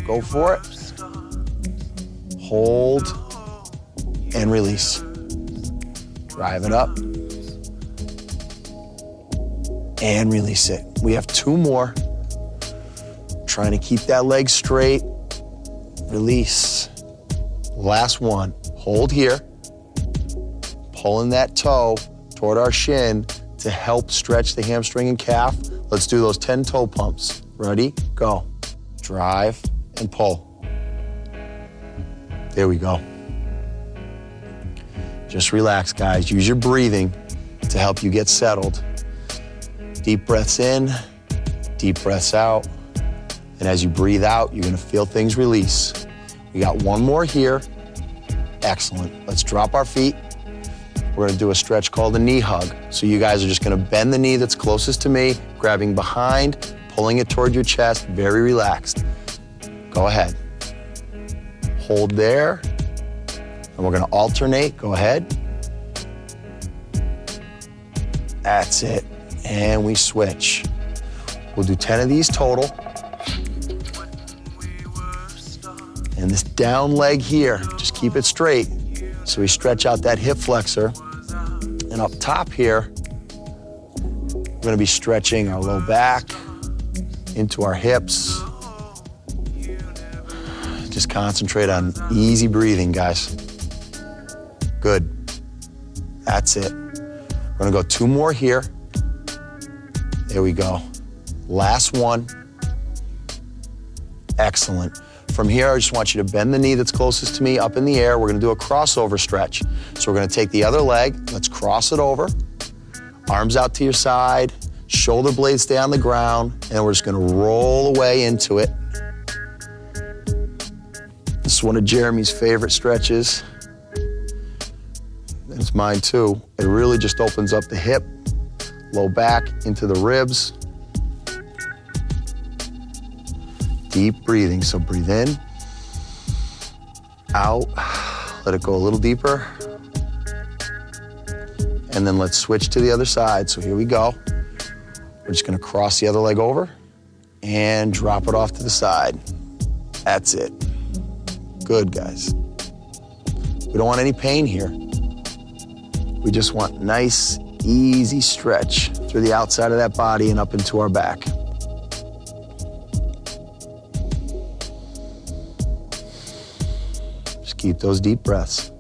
Go for it. Hold and release. Drive it up. And release it. We have 2 more. Trying to keep that leg straight. Release. Last one. Hold here. Pulling that toe toward our shin to help stretch the hamstring and calf. Let's do those 10 toe pumps. Ready? Go. Drive and pull. There we go. Just relax, guys. Use your breathing to help you get settled. Deep breaths in, deep breaths out. And as you breathe out, you're gonna feel things release. We got 1 more here. Excellent. Let's drop our feet. We're gonna do a stretch called a knee hug. So you guys are just gonna bend the knee that's closest to me, grabbing behind, pulling it toward your chest, very relaxed. Go ahead. Hold there. And we're gonna alternate. Go ahead. That's it. And we switch. We'll do 10 of these total. And this down leg here, just keep it straight. So we stretch out that hip flexor. And up top here, we're gonna be stretching our low back into our hips. Just concentrate on easy breathing, guys. Good. That's it. We're gonna go 2 more here. There we go. Last one. Excellent. From here, I just want you to bend the knee that's closest to me up in the air. We're gonna do a crossover stretch. So we're gonna take the other leg, let's cross it over. Arms out to your side, shoulder blades stay on the ground, and we're just gonna roll away into it. This is one of Jeremy's favorite stretches. It's mine too. It really just opens up the hip, low back into the ribs. Deep breathing, so breathe in, out, let it go a little deeper. And then let's switch to the other side. So here we go. We're just gonna cross the other leg over and drop it off to the side. That's it. Good, guys. We don't want any pain here. We just want nice, easy stretch through the outside of that body and up into our back. Just keep those deep breaths.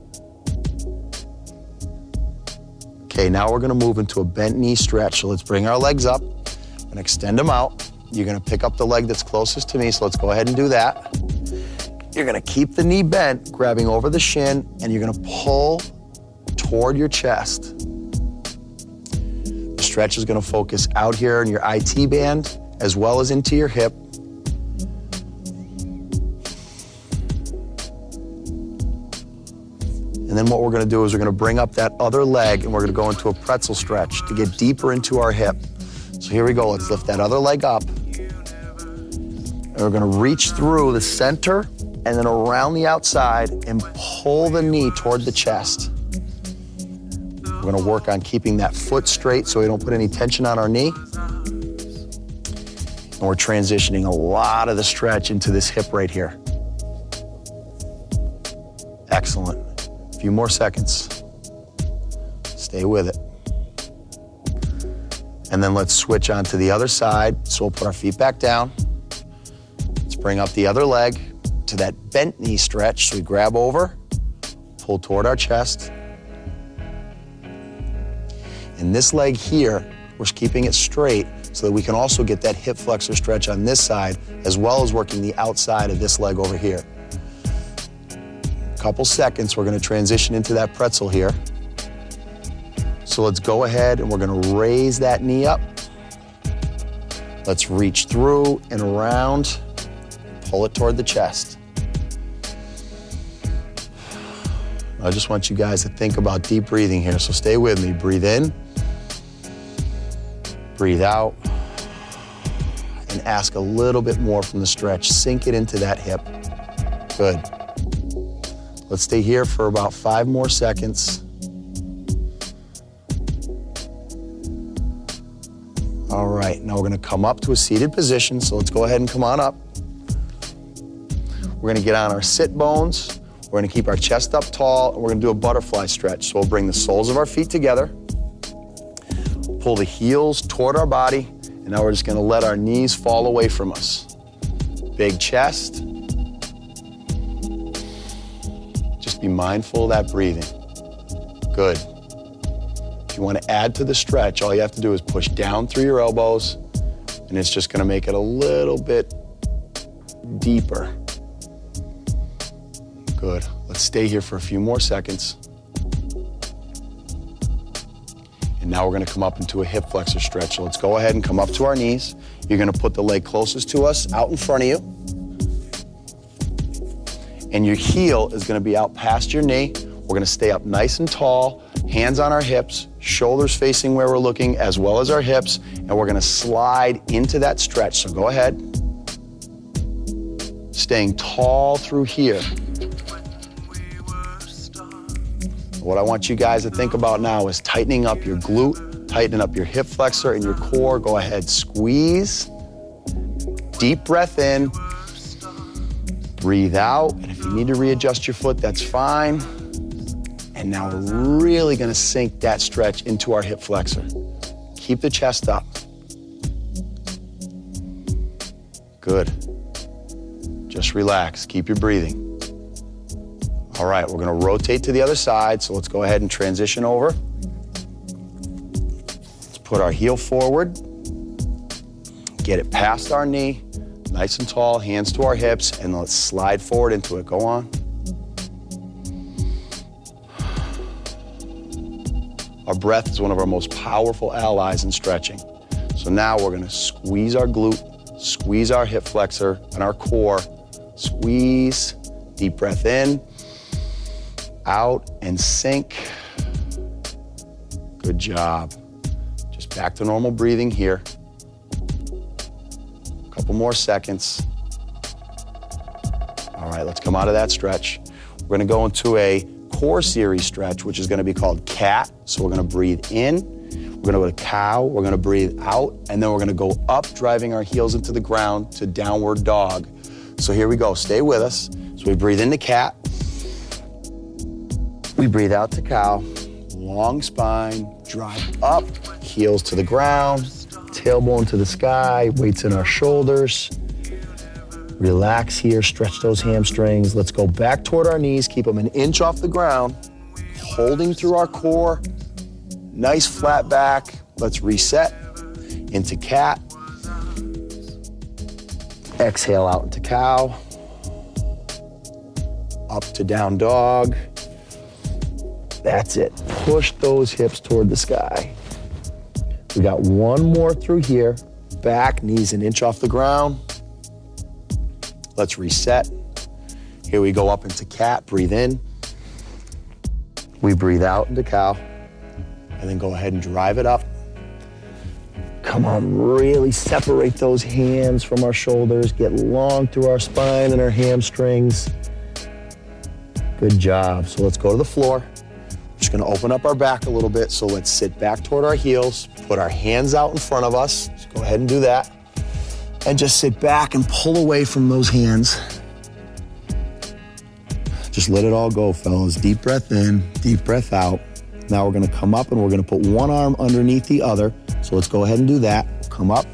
Okay, now we're gonna move into a bent knee stretch. So let's bring our legs up and extend them out. You're gonna pick up the leg that's closest to me, so let's go ahead and do that. You're gonna keep the knee bent, grabbing over the shin, and you're gonna pull toward your chest. The stretch is gonna focus out here in your IT band, as well as into your hip. And then what we're gonna do is we're gonna bring up that other leg and we're gonna go into a pretzel stretch to get deeper into our hip. So here we go, let's lift that other leg up. And we're gonna reach through the center and then around the outside and pull the knee toward the chest. We're gonna work on keeping that foot straight so we don't put any tension on our knee. And we're transitioning a lot of the stretch into this hip right here. Excellent. A few more seconds. Stay with it. And then let's switch on to the other side. So we'll put our feet back down. Let's bring up the other leg to that bent knee stretch. So we grab over, pull toward our chest. And this leg here, we're keeping it straight so that we can also get that hip flexor stretch on this side, as well as working the outside of this leg over here. Couple seconds, we're gonna transition into that pretzel here. So let's go ahead and we're gonna raise that knee up. Let's reach through and around, pull it toward the chest. I just want you guys to think about deep breathing here, so stay with me. Breathe in, breathe out, and ask a little bit more from the stretch. Sink it into that hip. Good. Let's stay here for about 5 more seconds. All right, now we're gonna come up to a seated position, so let's go ahead and come on up. We're gonna get on our sit bones. We're gonna keep our chest up tall, and we're gonna do a butterfly stretch. So we'll bring the soles of our feet together, pull the heels toward our body, and now we're just gonna let our knees fall away from us. Big chest. Just be mindful of that breathing. Good. If you want to add to the stretch, all you have to do is push down through your elbows, and it's just going to make it a little bit deeper. Good. Let's stay here for a few more seconds. And now we're going to come up into a hip flexor stretch. So let's go ahead and come up to our knees. You're going to put the leg closest to us out in front of you. And your heel is going to be out past your knee. We're going to stay up nice and tall, hands on our hips, shoulders facing where we're looking, as well as our hips, and we're going to slide into that stretch. So go ahead. Staying tall through here. What I want you guys to think about now is tightening up your glute, tightening up your hip flexor and your core. Go ahead, squeeze. Deep breath in. Breathe out. And if you need to readjust your foot, that's fine. And now we're really gonna sink that stretch into our hip flexor. Keep the chest up. Good. Just relax, keep your breathing. All right, we're gonna rotate to the other side, so let's go ahead and transition over. Let's put our heel forward, get it past our knee, nice and tall, hands to our hips, and let's slide forward into it. Go on. Our breath is one of our most powerful allies in stretching. So now we're gonna squeeze our glute, squeeze our hip flexor and our core. Squeeze, deep breath in, out and sink. Good job. Just back to normal breathing here. A couple more seconds. All right, let's come out of that stretch. We're gonna go into a core series stretch, which is gonna be called cat. So we're gonna breathe in, we're gonna go to cow, we're gonna breathe out, and then we're gonna go up, driving our heels into the ground to downward dog. So here we go, stay with us. So we breathe into cat, we breathe out to cow, long spine, drive up, heels to the ground, tailbone to the sky, weights in our shoulders. Relax here, stretch those hamstrings. Let's go back toward our knees, keep them an inch off the ground, holding through our core. Nice flat back. Let's reset into cat. Exhale out into cow. Up to down dog. That's it. Push those hips toward the sky. We got one more through here. Back, knees an inch off the ground. Let's reset. Here we go up into cat, breathe in. We breathe out into cow, and then go ahead and drive it up. Come on, really separate those hands from our shoulders, get long through our spine and our hamstrings. Good job. So let's go to the floor. We're just gonna open up our back a little bit, so let's sit back toward our heels, put our hands out in front of us. Just go ahead and do that. And just sit back and pull away from those hands. Just let it all go, fellas. Deep breath in, deep breath out. Now we're gonna come up and we're gonna put one arm underneath the other. So let's go ahead and do that. Come up,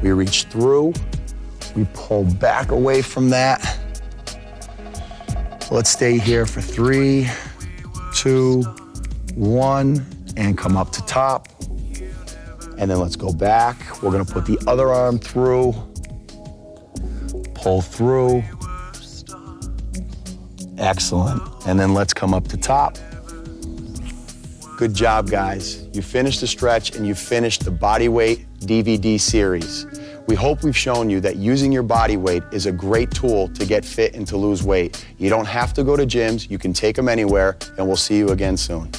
we reach through, we pull back away from that. Let's stay here for 3, 2, 1, and come up to top. And then let's go back. We're gonna put the other arm through, pull through. Excellent. And then let's come up to top. Good job, guys. You finished the stretch and you finished the body weight DVD series. We hope we've shown you that using your body weight is a great tool to get fit and to lose weight. You don't have to go to gyms, you can take them anywhere, and we'll see you again soon.